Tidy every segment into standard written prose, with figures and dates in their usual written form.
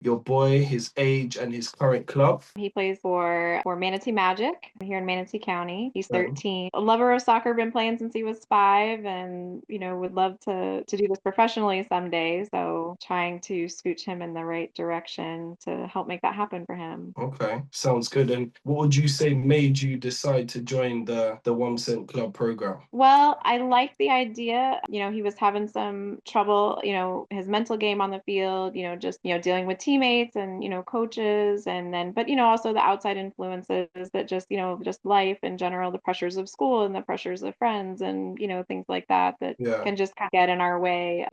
your boy, his age, and his current club? He plays for Manatee Magic here in Manatee County. He's Um, 13. A lover of soccer, been playing since he was 5, and would love to do this professionally someday. So trying to scooch him in the right direction to help make that happen for him. okay, sounds good. And what would you say made you decide to join the 1% Club program? Well, I like the idea. He was having some trouble, his mental game on the field, just, dealing with teammates and, coaches, and then, but, also the outside influences that just, just life in general, the pressures of school and the pressures of friends and, things like that that Yeah, can just kind of get in our way,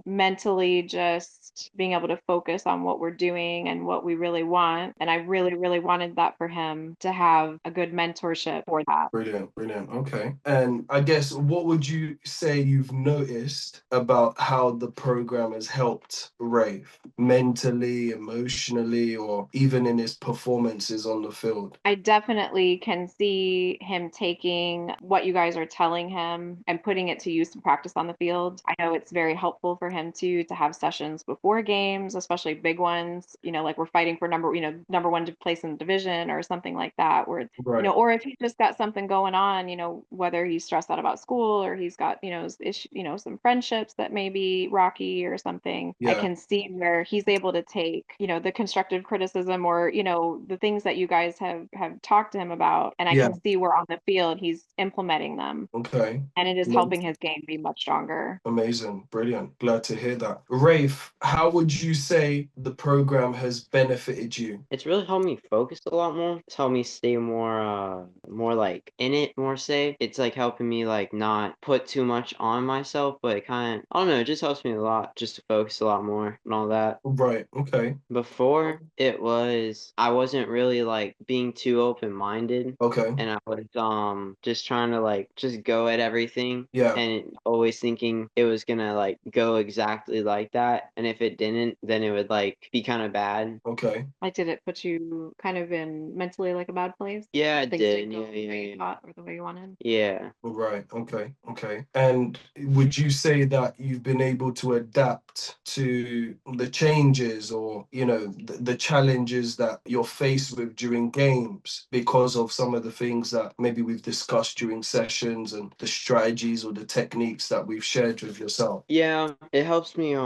mentally just being able to focus on what we're doing and what we really want. And I really, really wanted that for him to have a good mentorship for that. brilliant, brilliant. Okay. And I guess what would you say you've noticed about how the program has helped Rafe mentally, emotionally, or even in his performances on the field? I definitely can see him taking what you guys are telling him and putting it to use to practice on the field. I know it's very helpful for him to have sessions before games, especially big ones, like we're fighting for number one place in the division or something like that, where Right. or if he's just got something going on, whether he's stressed out about school or he's got, some friendships that may be rocky or something. I Yeah. can see where he's able to take, the constructive criticism or, the things that you guys have talked to him about, and I Yeah. can see where on the field he's implementing them, Okay. and it is helping his game be much stronger. Amazing, brilliant. Glad to hear that. Rafe, how would you say the program has benefited you? It's really helped me focus a lot more. It's helped me stay more like in it, more safe. It's like helping me like not put too much on myself, but it kind of, I don't know, it just helps me a lot just to focus a lot more and all that. Right, okay, Before it was I wasn't really like being too open-minded, okay, and I was just trying to like just go at everything yeah, and always thinking it was gonna like go exactly like that, and if it didn't, then it would like be kind of bad. okay. Like, did it put you kind of in mentally like a bad place? Yeah, it Things didn't did. go Yeah, the yeah, way you yeah. thought or the way you wanted? Yeah. Right. Okay. Okay. And would you say that you've been able to adapt to the changes or, the challenges that you're faced with during games because of some of the things that maybe we've discussed during sessions and the strategies or the techniques that we've shared with yourself? Yeah, it helps me,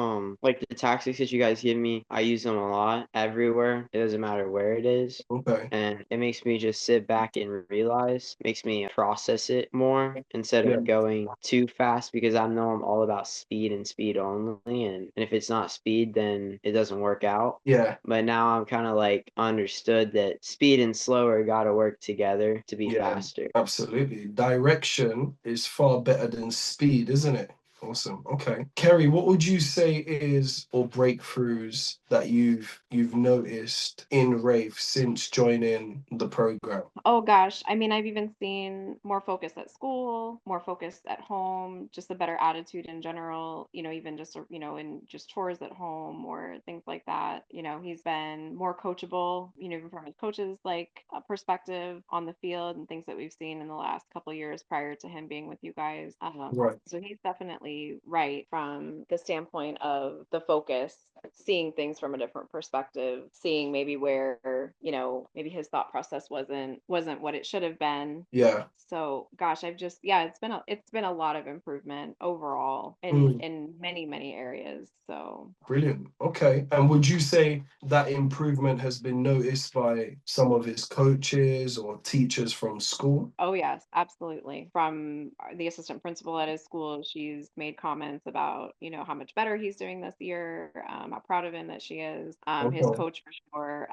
like the tactics that you guys give me, I use them a lot everywhere. It doesn't matter where it is. Okay. And it makes me just sit back and realize, makes me process it more instead Yeah. of going too fast because I know I'm all about speed and speed only. And if it's not speed, then it doesn't work out. Yeah. But now I'm kind of like understood that speed and slower got to work together to be Yeah. faster. Absolutely. Direction is far better than speed, isn't it? Awesome. Okay. Kerry, what would you say is or breakthroughs that you've noticed in Rafe since joining the program? Oh gosh, I mean, I've even seen more focus at school, more focus at home, just a better attitude in general, even just, in just chores at home or things like that. He's been more coachable, even from his coaches like perspective on the field and things that we've seen in the last couple years prior to him being with you guys. Right. So he's definitely right from the standpoint of the focus, seeing things from a different perspective, seeing maybe where, maybe his thought process wasn't what it should have been. Yeah. So gosh, yeah, it's been a lot of improvement overall in Mm, in many, many areas. So brilliant. Okay. And would you say that improvement has been noticed by some of his coaches or teachers from school? oh yes, absolutely. From the assistant principal at his school, she's made comments about, how much better he's doing this year, how proud of him that she is. His Okay. coach for sure.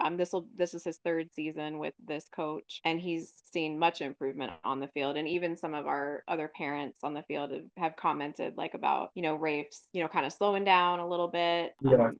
This is his third season with this coach, and he's seen much improvement on the field. And even some of our other parents on the field have commented like about, Rafe's, kind of slowing down a little bit, Yeah.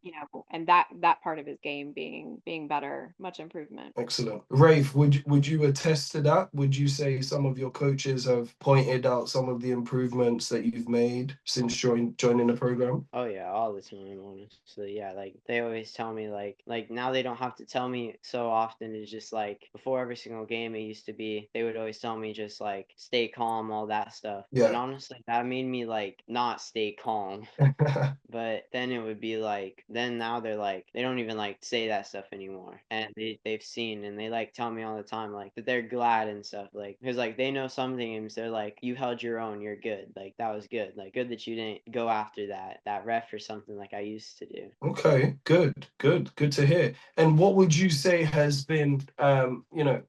and that part of his game being better, much improvement. Excellent. Rafe, would you attest to that? Would you say some of your coaches have pointed out some of the improvements that you've made since joining the program? Oh yeah, all the time, honestly. actually. Yeah, like they always tell me like now they don't have to tell me so often. It's just like before every single game it used to be they would always tell me just like stay calm, all that stuff. And Yeah. honestly, that made me like not stay calm. But then it would be like, then now they're like, they don't even like say that stuff anymore. And they've seen and they like tell me all the time, like, that they're glad and stuff. Like, because like they know some games, they're like, you held your own, you're good. Like, that was good. Like, good that you didn't go after that ref or something like I used to do. Okay, good to hear. And what would you say has been,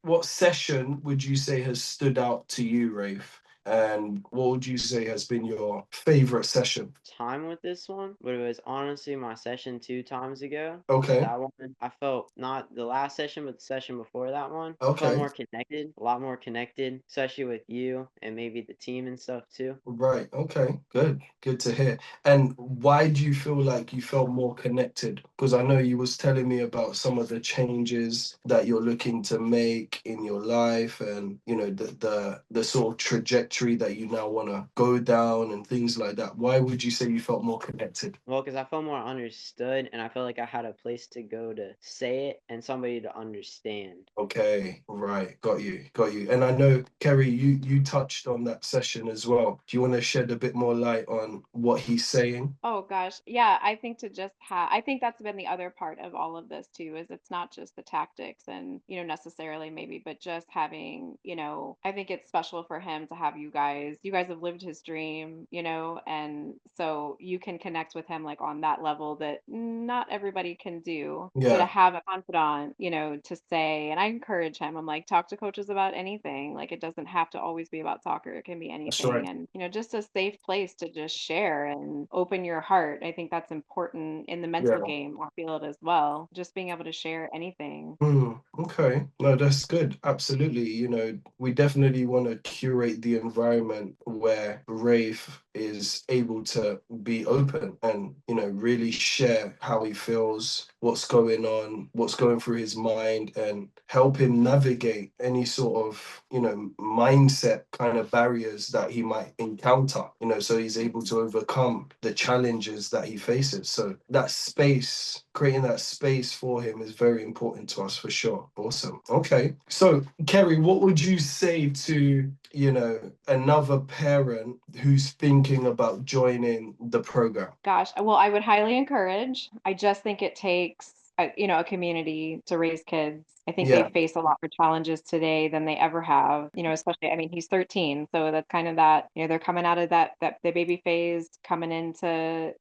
what session would you say has stood out to you, Rafe? And what would you say has been your favorite session? Time with this one, but it was honestly my session 2 times ago. Okay, That one, I felt not the last session, but the session before that one. I felt okay, more connected, a lot more connected, especially with you and maybe the team and stuff too. right, okay, good to hear. And why do you feel like you felt more connected? Because I know you was telling me about some of the changes that you're looking to make in your life, and the sort of trajectory that you now want to go down and things like that. Why would you say you felt more connected? Well, because I felt more understood and I felt like I had a place to go to say it and somebody to understand. Okay, right, got you. And I know, Kerry, you touched on that session as well. Do you want to shed a bit more light on what he's saying? Oh gosh. Yeah, I think to just have, I think that's been the other part of all of this too, is it's not just the tactics and, necessarily maybe, but just having, I think it's special for him to have you guys have lived his dream, and so you can connect with him like on that level that not everybody can do. So to Yeah, have a confidant, to say, and I encourage him, I'm like, talk to coaches about anything. Like it doesn't have to always be about soccer. It can be that's anything. right. And, just a safe place to just share and open your heart. I think that's important in the mental Yeah. game or field as well. Just being able to share anything. Okay. No, that's good. Absolutely. We definitely want to curate the environment where Rafe is able to be open and, really share how he feels, what's going on, what's going through his mind, and help him navigate any sort of, mindset kind of barriers that he might encounter, so he's able to overcome the challenges that he faces. So that space, creating that space for him is very important to us for sure. Awesome. Okay. So, Kerry, what would you say to, another parent who's thinking about joining the program? Gosh, well, I would highly encourage. I just think it takes a community to raise kids. I think they Yeah. face a lot more challenges today than they ever have, especially, I mean, he's 13, so that's kind of that, they're coming out of that the baby phase, coming into,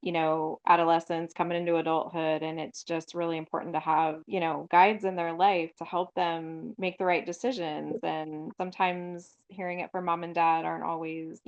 adolescence, coming into adulthood, and it's just really important to have, guides in their life to help them make the right decisions. And sometimes hearing it from mom and dad aren't always,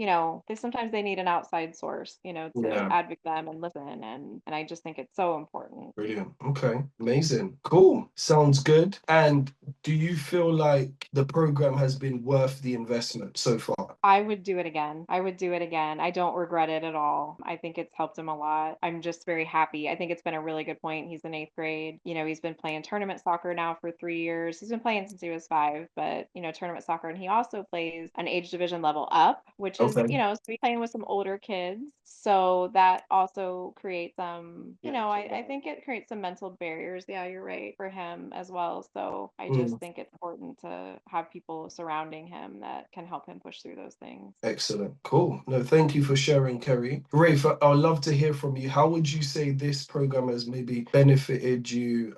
sometimes they need an outside source, to Yeah. advocate them and listen. And I just think it's so important. Brilliant. Okay. Amazing. Cool. Sounds good. And do you feel like the program has been worth the investment so far? I would do it again. I would do it again. I don't regret it at all. I think it's helped him a lot. I'm just very happy. I think it's been a really good point. He's in eighth grade. He's been playing tournament soccer now for 3 years. He's been playing since he was 5, but, tournament soccer. And he also plays an age division level up, which is, Okay. so he's playing with some older kids. So that also creates I think it creates some mental barriers. Yeah, you're right, for him as well. So I just Mm, think it's important to have people surrounding him that can help him push through those things. excellent. Cool. No, thank you for sharing, Kerry. Rafe, I'd love to hear from you. How would you say this program has maybe benefited you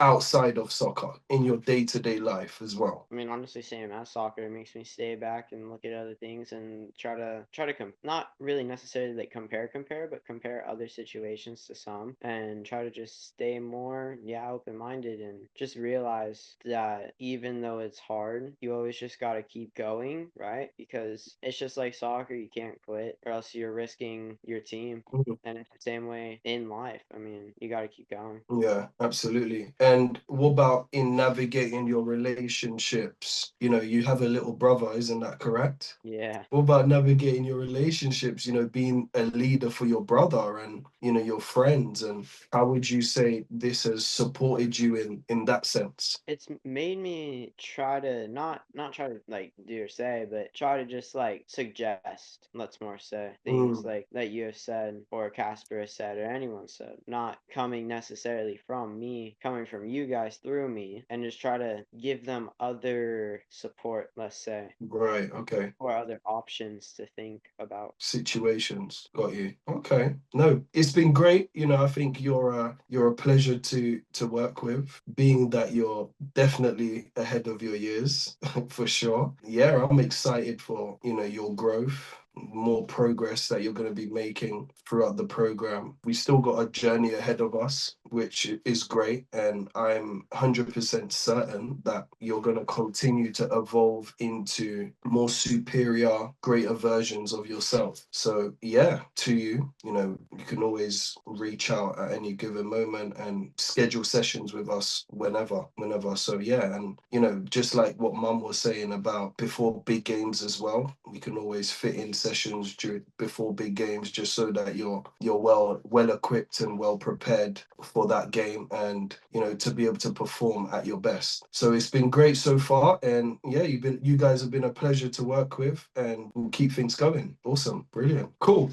outside of soccer in your day-to-day life as well? I mean, honestly, same as soccer, it makes me stay back and look at other things and try to not really necessarily like compare, but compare other situations to some and try to just stay more, yeah, open-minded and just realize that even though it's hard, you always just gotta keep going, right? Because it's just like soccer, you can't quit or else you're risking your team. Mhm. And it's the same way in life. I mean, you gotta keep going. Yeah, absolutely. And what about in navigating your relationships? You have a little brother, isn't that correct? Yeah. What about navigating your relationships, being a leader for your brother and, your friends? And how would you say this has supported you in that sense? It's made me try to not try to like do or say, but try to just like suggest, let's more say, things Mm, like that you have said or Casper has said or anyone said, not coming necessarily from me, coming from you guys through me, and just try to give them other support, let's say, right. Okay. or other options to think about. Situations. Got you. Okay. No, it's been great. I think you're a pleasure to work with, being that you're definitely ahead of your years for sure. Yeah, I'm excited for, your growth, more progress that you're going to be making throughout the program. We still got a journey ahead of us, which is great, and I'm 100% certain that you're going to continue to evolve into more superior, greater versions of yourself. So yeah, to you, you can always reach out at any given moment and schedule sessions with us whenever. So yeah, and just like what Mum was saying about before big games as well, we can always fit in sessions before big games, just so that you're well equipped and well prepared for that game, and to be able to perform at your best. So it's been great so far, and yeah, you guys have been a pleasure to work with, and we'll keep things going. Awesome, brilliant, cool.